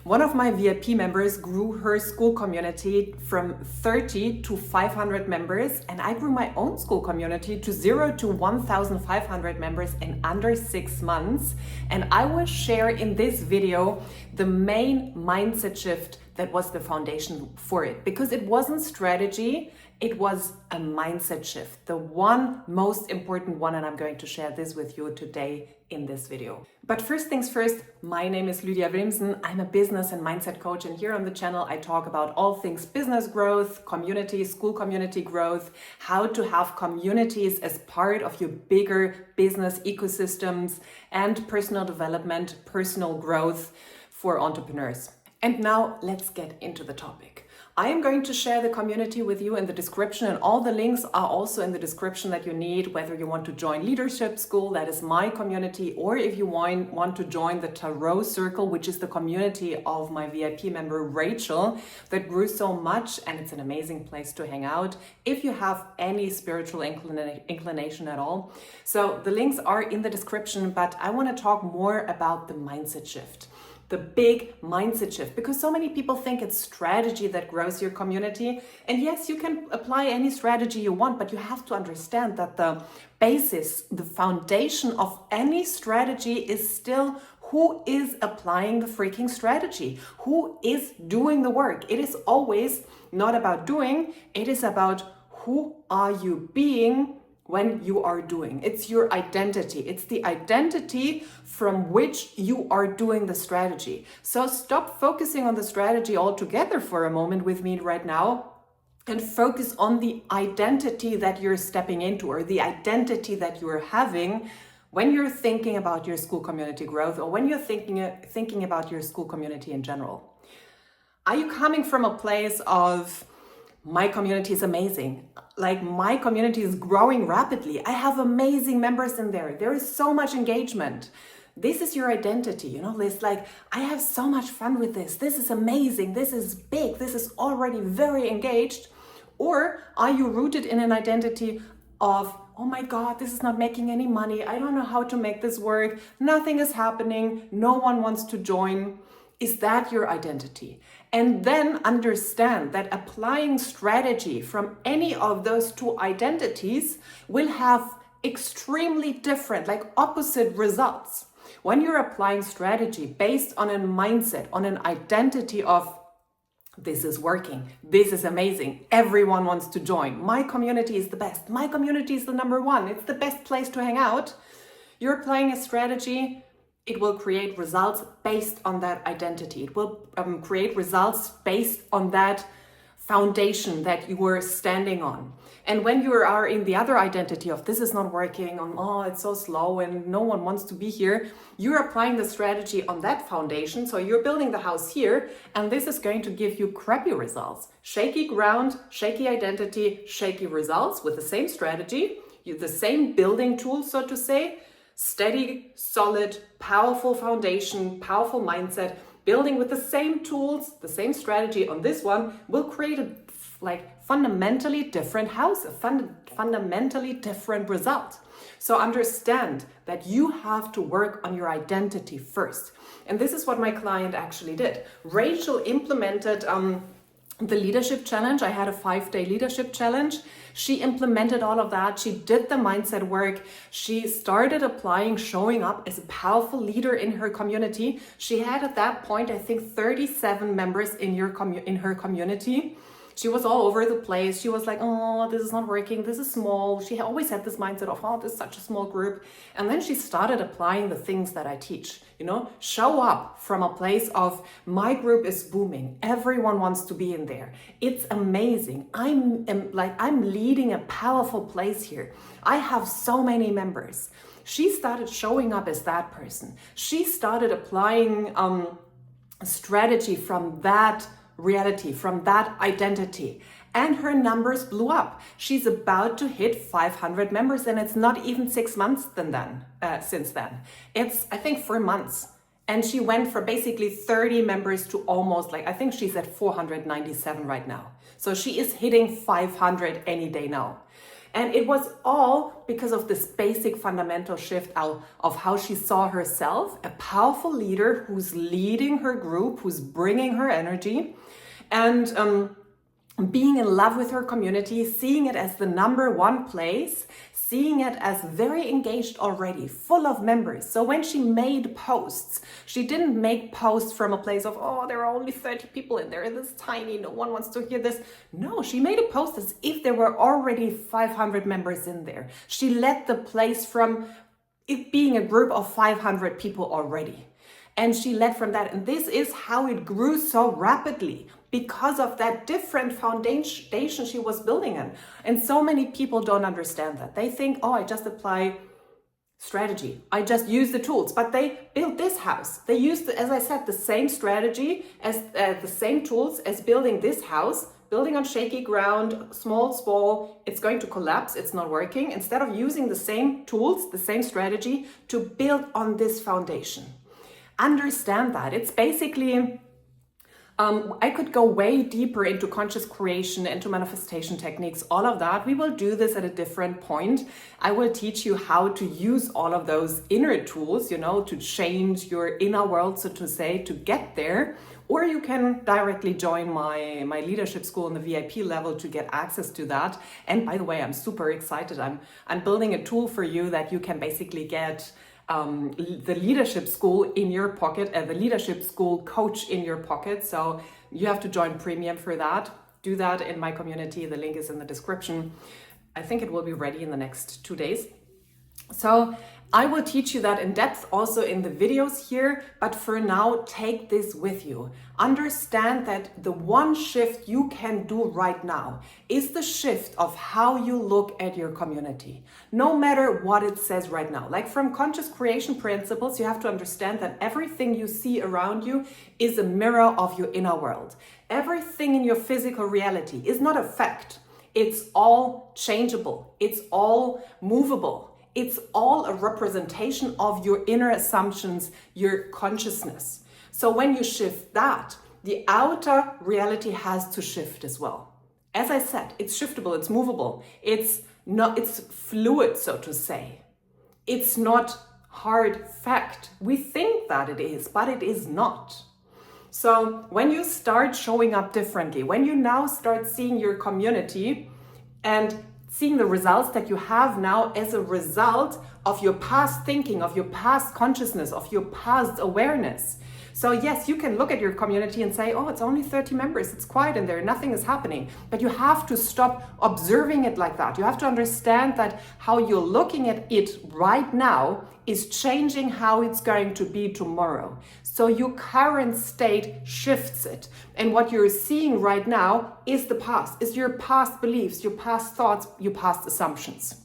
One of my VIP members grew her school community from 30 to 500 members, and I grew my own school community to 0 to 1,500 members in under 6 months. And I will share in this video the main mindset shift that was the foundation for it, because it wasn't strategy, it was a mindset shift, the one most important one, and I'm going to share this with you today in this video. But first things first, my name is Lydia Wilmsen. I'm a business and mindset coach, and here on the channel I talk about all things business growth, community, school community growth, how to have communities as part of your bigger business ecosystems, and personal development, personal growth for entrepreneurs. And now let's get into the topic. I am going to share the community with you in the description, and all the links are also in the description that you need, whether you want to join Leadership Skool, that is my community, or if you want to join the Tarot Circle, which is the community of my VIP member Rachel that grew so much, and it's an amazing place to hang out if you have any spiritual inclination at all. So the links are in the description, but I want to talk more about the mindset shift. The big mindset shift, because so many people think it's strategy that grows your community. And yes, you can apply any strategy you want, but you have to understand that the basis, the foundation of any strategy is still who is applying the freaking strategy, who is doing the work. It is always not about doing, it is about who are you being when you are doing. It's your identity. It's the identity from which you are doing the strategy. So stop focusing on the strategy altogether for a moment with me right now and focus on the identity that you're stepping into, or the identity that you're having when you're thinking about your school community growth, or when you're thinking about your school community in general. Are you coming from a place of, my community is amazing, like my community is growing rapidly, I have amazing members in there, there is so much engagement? This is your identity, you know, it's like, I have so much fun with this is amazing, this is big, this is already very engaged. Or are you rooted in an identity of, oh my God, this is not making any money, I don't know how to make this work, nothing is happening, no one wants to join? Is that your identity? And then understand that applying strategy from any of those two identities will have extremely different, like opposite results. When you're applying strategy based on a mindset, on an identity of, this is working, this is amazing, everyone wants to join, my community is the best, my community is the number one, it's the best place to hang out, you're applying a strategy. It will create results based on that identity. It will create results based on that foundation that you were standing on. And when you are in the other identity of, this is not working, oh, it's so slow and no one wants to be here, you're applying the strategy on that foundation. So you're building the house here, and this is going to give you crappy results. Shaky ground, shaky identity, shaky results with the same strategy, the same building tools, so to say. Steady, solid, powerful foundation, powerful mindset, building with the same tools, the same strategy on this one will create a fundamentally different house, a fundamentally different result. So understand that you have to work on your identity first. And this is what my client actually did. Rachel implemented the leadership challenge. I had a 5-day leadership challenge. She implemented all of that. She did the mindset work. She started applying, showing up as a powerful leader in her community. She had at that point, I think, 37 members in her community. She was all over the place. She was like, oh, this is not working. This is small. She always had this mindset of, oh, this is such a small group. And then she started applying the things that I teach, you know, show up from a place of, my group is booming. Everyone wants to be in there. It's amazing. I'm leading a powerful place here. I have so many members. She started showing up as that person. She started applying strategy from that reality, from that identity, and her numbers blew up. She's about to hit 500 members, and it's not even 6 months since then. It's, I think, 4 months. And she went from basically 30 members to almost, I think she's at 497 right now. So she is hitting 500 any day now. And it was all because of this basic fundamental shift out of how she saw herself, a powerful leader who's leading her group, who's bringing her energy, and being in love with her community, seeing it as the number one place, seeing it as very engaged already, full of members. So when she made posts, she didn't make posts from a place of, oh, there are only 30 people in there, this tiny, no one wants to hear this. No, she made a post as if there were already 500 members in there. She led the place from it being a group of 500 people already. And she led from that. And this is how it grew so rapidly, because of that different foundation she was building in. And so many people don't understand that. They think, oh, I just apply strategy. I just use the tools. But they built this house. They used, as I said, the same strategy, as the same tools as building this house, building on shaky ground, small, it's going to collapse, it's not working. Instead of using the same tools, the same strategy to build on this foundation. Understand that. It's basically, I could go way deeper into conscious creation, into manifestation techniques, all of that. We will do this at a different point. I will teach you how to use all of those inner tools, to change your inner world, so to say, to get there. Or you can directly join my leadership school on the VIP level to get access to that. And by the way, I'm super excited. I'm building a tool for you that you can basically get the Leadership Skool in your pocket, the Leadership Skool coach in your pocket. So you have to join premium for that. Do that in my community. The link is in the description. I think it will be ready in the next 2 days. So I will teach you that in depth also in the videos here, but for now, take this with you. Understand that the one shift you can do right now is the shift of how you look at your community, no matter what it says right now. Like from conscious creation principles, you have to understand that everything you see around you is a mirror of your inner world. Everything in your physical reality is not a fact. It's all changeable. It's all movable. It's all a representation of your inner assumptions, your consciousness. So when you shift that, the outer reality has to shift as well. As I said, it's shiftable, it's movable. It's fluid, so to say. It's not hard fact. We think that it is, but it is not. So when you start showing up differently, when you now start seeing your community and seeing the results that you have now as a result of your past thinking, of your past consciousness, of your past awareness. So yes, you can look at your community and say, oh, it's only 30 members, it's quiet in there, nothing is happening. But you have to stop observing it like that. You have to understand that how you're looking at it right now is changing how it's going to be tomorrow. So your current state shifts it. And what you're seeing right now is the past, is your past beliefs, your past thoughts, your past assumptions.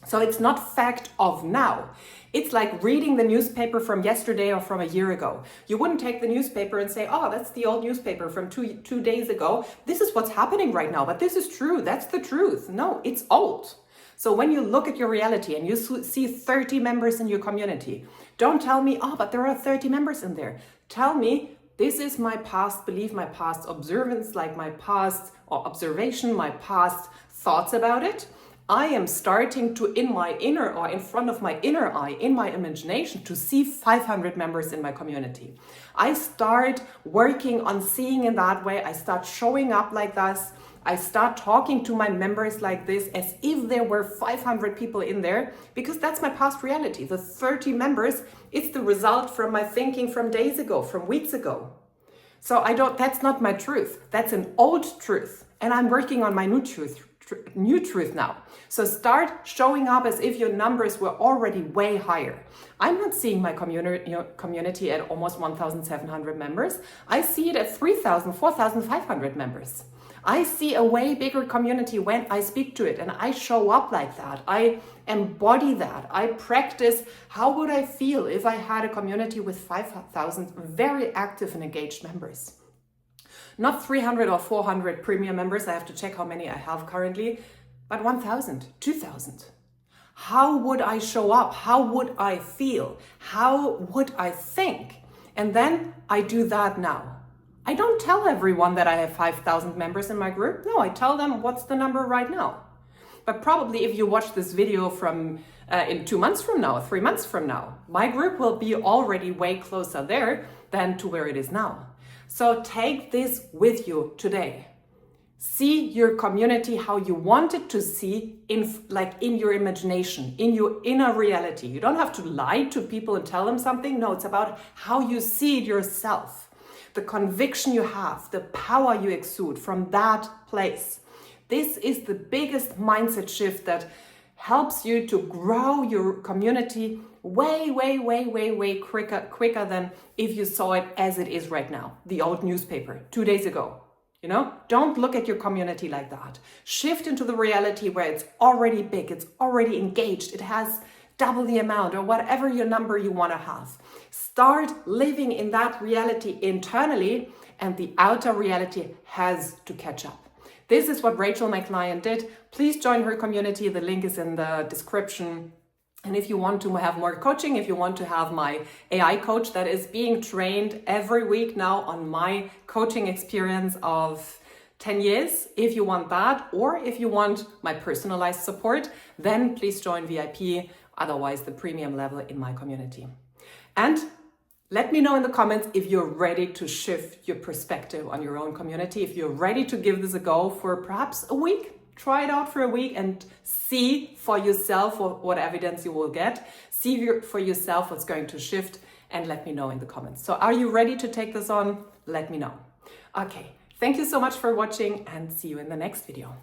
So it's not fact of now. It's like reading the newspaper from yesterday or from a year ago. You wouldn't take the newspaper and say, oh, that's the old newspaper from two days ago. This is what's happening right now, but this is true. That's the truth. No, it's old. So when you look at your reality and you see 30 members in your community, don't tell me, oh, but there are 30 members in there. Tell me, this is my past belief, my past observance, like my past observation, my past thoughts about it. I am starting to, in my inner or in front of my inner eye, in my imagination, to see 500 members in my community. I start working on seeing in that way. I start showing up like this. I start talking to my members like this, as if there were 500 people in there, because that's my past reality. The 30 members, it's the result from my thinking from days ago, from weeks ago. So that's not my truth. That's an old truth. And I'm working on my new truth now. So start showing up as if your numbers were already way higher. I'm not seeing my community at almost 1,700 members. I see it at 3,000, 4,500 members. I see a way bigger community when I speak to it and I show up like that. I embody that. I practice. How would I feel if I had a community with 5,000 very active and engaged members? Not 300 or 400 premium members. I have to check how many I have currently, but 1,000, 2,000. How would I show up? How would I feel? How would I think? And then I do that now. I don't tell everyone that I have 5,000 members in my group. No, I tell them what's the number right now. But probably if you watch this video from in 2 months from now, 3 months from now, my group will be already way closer there than to where it is now. So take this with you today. See your community how you want it to see in your imagination, in your inner reality. You don't have to lie to people and tell them something. No, it's about how you see it yourself. The conviction you have, the power you exude from that place. This is the biggest mindset shift that helps you to grow your community way quicker than if you saw it as it is right now. The old newspaper 2 days ago. Don't look at your community like that. Shift into the reality where it's already big, it's already engaged, it has double the amount or whatever your number you want to have. Start living in that reality internally, and the outer reality has to catch up. This is what Rachel, my client, did. Please join her community. The link is in the description. And if you want to have more coaching, if you want to have my AI coach that is being trained every week now on my coaching experience of 10 years, if you want that, or if you want my personalized support, then please join VIP, otherwise the premium level in my community. And let me know in the comments if you're ready to shift your perspective on your own community, if you're ready to give this a go for perhaps a week. Try it out for a week and see for yourself what evidence you will get. See for yourself what's going to shift, and let me know in the comments. So are you ready to take this on? Let me know. Okay, thank you so much for watching, and see you in the next video.